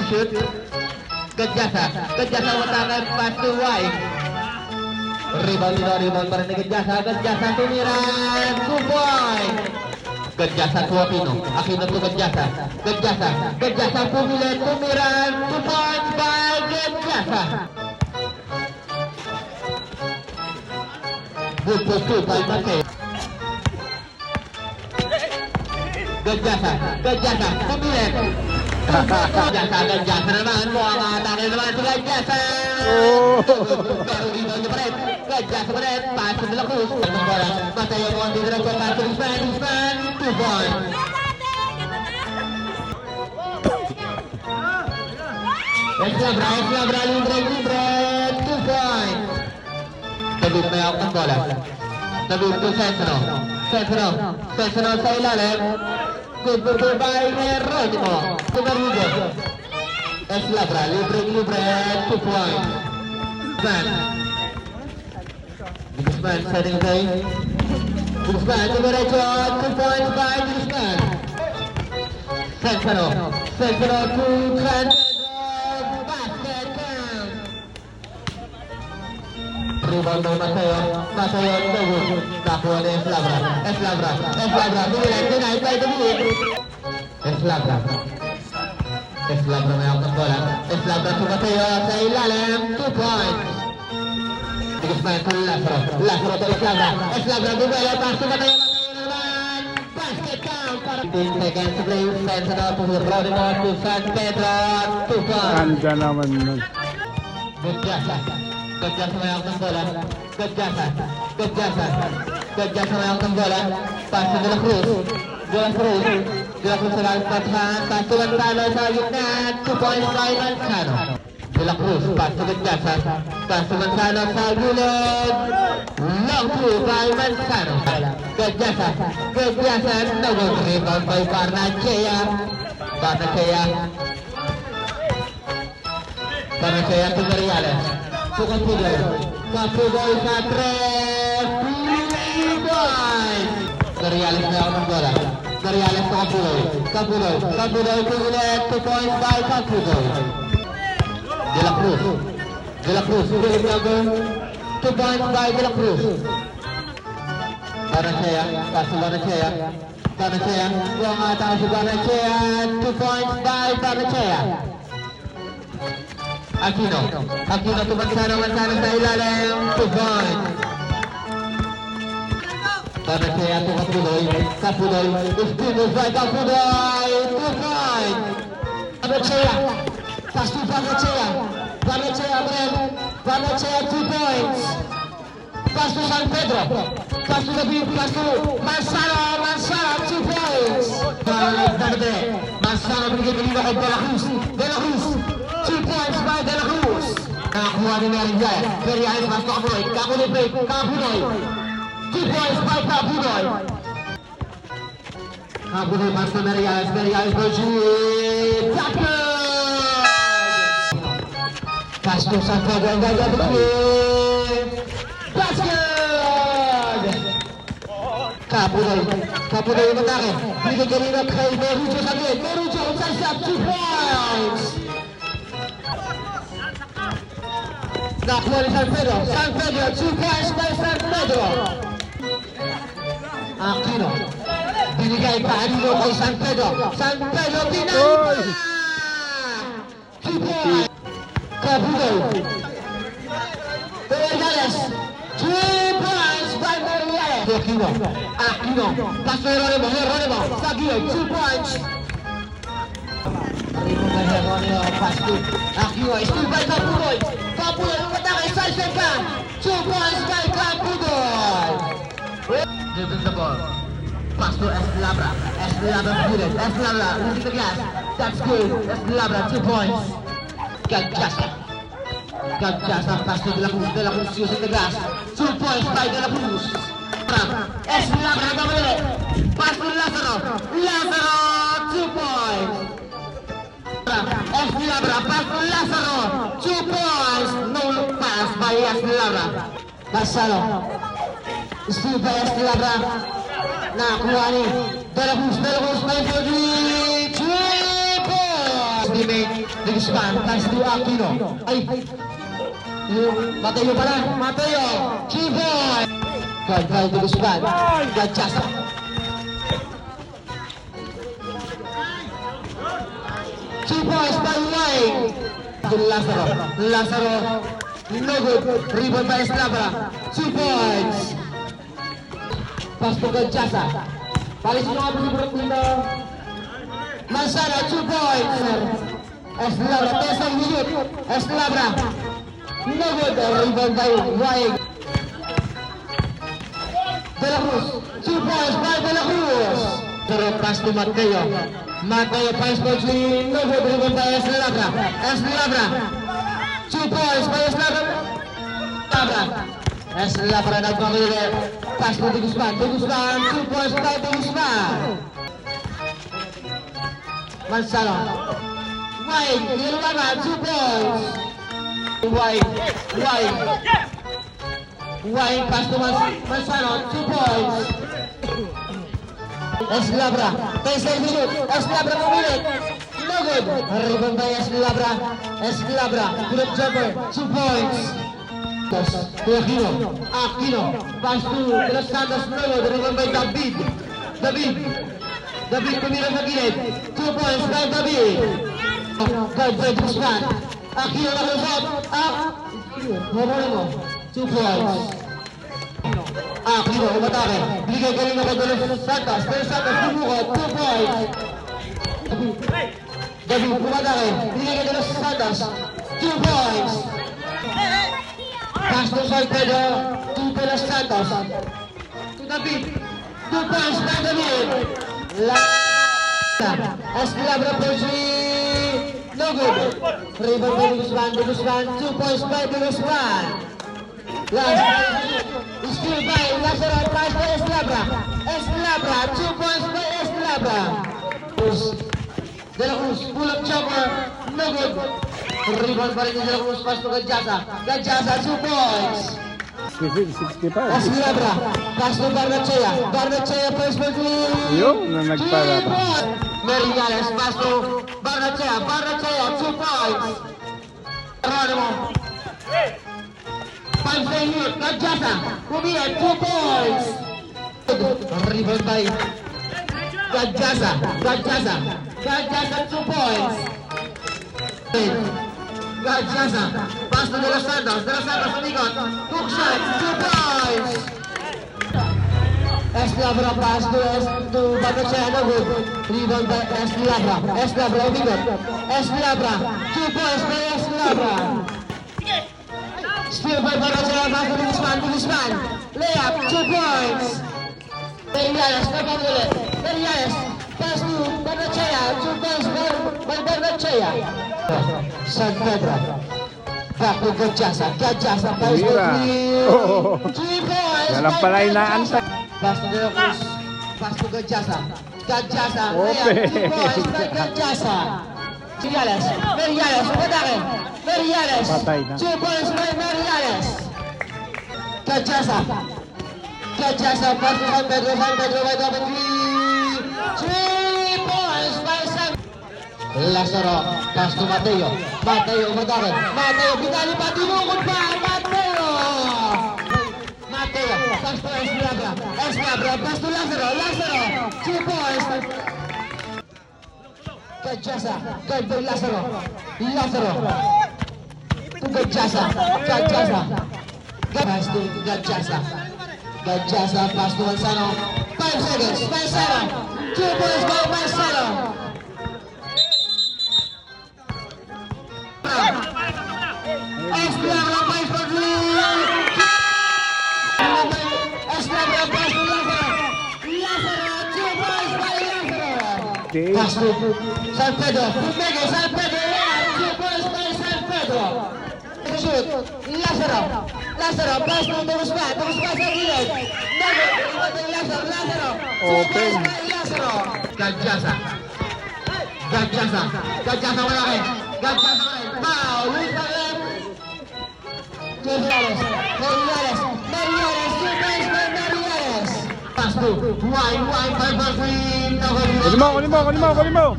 shoot. Gadjasa watakan pass to White. Rebound pa rin ni Gadjasa tumiran, 2 point. Gadjasa to Aquino to Gadjasa pumilit, tumiran, 2 points by Gadjasa. Good post by Mateo. Gadjasa pumilit. Gadjasa naman, mukhang atake naman si Gadjasa. Pero rebound niya pa rin. Gadjasa pa rin, pass to De La Cruz. Mateo mo ang didiretso, pass to Guzman, 2 points. Eslabra, libre, 2 points. David may out ng bola. David to Sensono sa ilalim. Good by Geronimo. Tumarugo. Eslabra, libre, 2 points. Guzman, setting play. Guzman, diretso, 2 points by Guzman. Sensono to Trent. Basket count. Rebound by Mateo Togo. Nakuha ni Eslabra. Denied by David. Eslabra may out ng bola. Eslabra to Mateo sa ilalim, 2 points. Guzman to Lazaro to Eslabra duwelo, pass to Mateo naman. Basket count para 15 seconds to play. Sensono to Geronimo to San Pedro, 2 points. Anda naman nun. Gadjasa may out ng bola. Gadjasa may out ng bola. Pass to De La Cruz sa lalim pathan. Pass to Manzano sa gitna. 2 points by Manzano. De La Cruz, pass to Gadjasa. Pass to Manzano sa gilid. Long through by Manzano. Gadjasa, no good rebound by Barnechea to Mariales. Capudoy sa 3. Mariales na ako ng bola. Mariales sa Capudoy pumilit, 2 points by Capudoy. De La Cruz, Philip Lago, 2 points by De La Cruz. Barnechea, yung atang si Barnechea, 2 points by Barnechea. Aquino to Manzano sa ilalim, 2 points. Barnechea to Capudoy, Espino by Capudoy, 2 points. Barnechea, pass to Barnechea, 2 points. Pass to San Pedro, pass to David, pass to Manzano, 2 points. Manzano binigay kay De La Cruz, 2 points by De La Cruz. Nakakuha ni Merinjay. Merinjay pass to Capudoy, 2 points by Capudoy. Capudoy pass to Merinjay for shoot. Pass to San Pedro, and then basket! Capudoy yung atake. Binigay kanina kay Merucho sa gate. Merucho outside shot, 2 points! Nakuha ni San Pedro, 2 points by San Pedro. Aquino, binigay pa Anino kay San Pedro. Pinay! 2 points! Capudoy. Meriales, 2 points by Meriales. Aquino, pass to Geronimo, sa gilid, 2 points. Geronimo, pass to Aquino, still by Capudoy. Capudoy, umatake, side ka, 2 points by Capudoy. Dribbling the ball, pass to Eslabra, gilid, losing the glass, that's good, Eslabra, 2 points. Gadjasa pass to De La Cruz using the glass, 2 points by De La Cruz. Eslabra gabali, pass to Lazaro, 2 points. Eslabra pass to Lazaro, 2 points. No look pass by Eslabra. Marcelo, still by Eslabra. Nakakuha ni De La Cruz, may 3 points. De Guzman, pass to Aquino. Ay, Mateo pala. Mateo, 3 points. God, foul De Guzman. God, Chasa. Two points by Wayne. Lazaro. Lazaro. No good. Rebound by Eslabra. 2 points. Pass to Gonchasa. Palis nyo nga po si Brook dito. Mansara, 2 points. Eslabra. Tesang minute. Eslabra. No good. Rebound by Wayne. De La Cruz. 2 points by De La Cruz. Pero pass to Mateo. Mateo pass for 3, no good, rebound by Eslabra. Eslabra, 2 points by Eslabra. Eslabra nagpamili. Pass to De Guzman. De Guzman, 2 points by De Guzman. Manzano. Wayne, Nirvana, 2 points. Wayne, pass to Manzano, 2 points. Eslabra, 10 minutes, Eslabra pumilit, no good, rebound by Eslabra, Eslabra, good jumper, 2 points. To Aquino, pass to De Los Santos, no good, rebound by David pumilit sa gilid, 2 points by David. God by Guzman, Aquino na lusot, Aquino, 2 points. Aquino, umatake. Bigay kanina kay De Los Santos. De Los Santos, bumukot. 2 points. David, umatake. Bigay kay De Los Santos. 2 points. Pass to Salcedo. To De Los Santos. To David. 2 points by David. Eslabra for 3. No good. Rebound by De Guzman. De Guzman, 2 points by De Guzman. Still by Lazaro, pass by Eslabra. Eslabra, 2 points by Eslabra. De La Cruz, pull-up jumper, no good. Rebound pa rin ni De La Cruz, pass to Gadjasa. Gadjasa, 2 points. 65. Eslabra, pass to Barnechea. Barnechea, pass for 3. Yun, na nagpara pa. Meriales, pass to Barnechea. Barnechea, 2 points. Geronimo. 5 minutes, Gadjasa, pumilit, 2 points. Rebound by Gadjasa, 2 points. Gadjasa, pass to De Los Santos, umikot, hook shot, 2 points. Eslabra, pass to Barnechea, no good. Rebound by Eslabra, umikot. Eslabra, 2 points by Eslabra. Still by Barnechea, pass to Guzman. Layup, 2 points. Meriales, napamuli. Meriales, pass to Barnechea, 2 points by Barnechea. San Pedro. Back to Gadjasa, pass to 3 points. Yan lang pala inaantay. Pass to De La Cruz, pass to Gadjasa, layup, 2 points by Gadjasa. Meriales, umatake. Meriales, Patay na. 2 points by Meriales. Gadjasa, pass to San Pedro by double 3 points by San. Lazaro, pass to Mateo. Mateo, umatake. Mateo, pinali pa, tinukod pa. Mateo, pass to Eslabra. Pass to Lazaro. 2 points. Gadjasa, God by Lazaro. To Gadjasa. Pass to Gadjasa. Pass to Manzano. 5 seconds. Manzano. 2 points by Manzano. Eslabra pass for 3. Eslabra pass to Lazaro. 2 points by Lazaro. Pass to San Pedro. San Pedro. 2 points by San Pedro. Shoot. Lazaro. Pass to De Guzman. Sa gilid. Lazaro. 2 points by Lazaro. Gadjasa, malaki. Foul. Lose by left. Meriales. 2 points by Meriales. Pass to Wayne. 5 for 3. Kunin mo.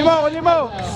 Kunin mo, kunin mo.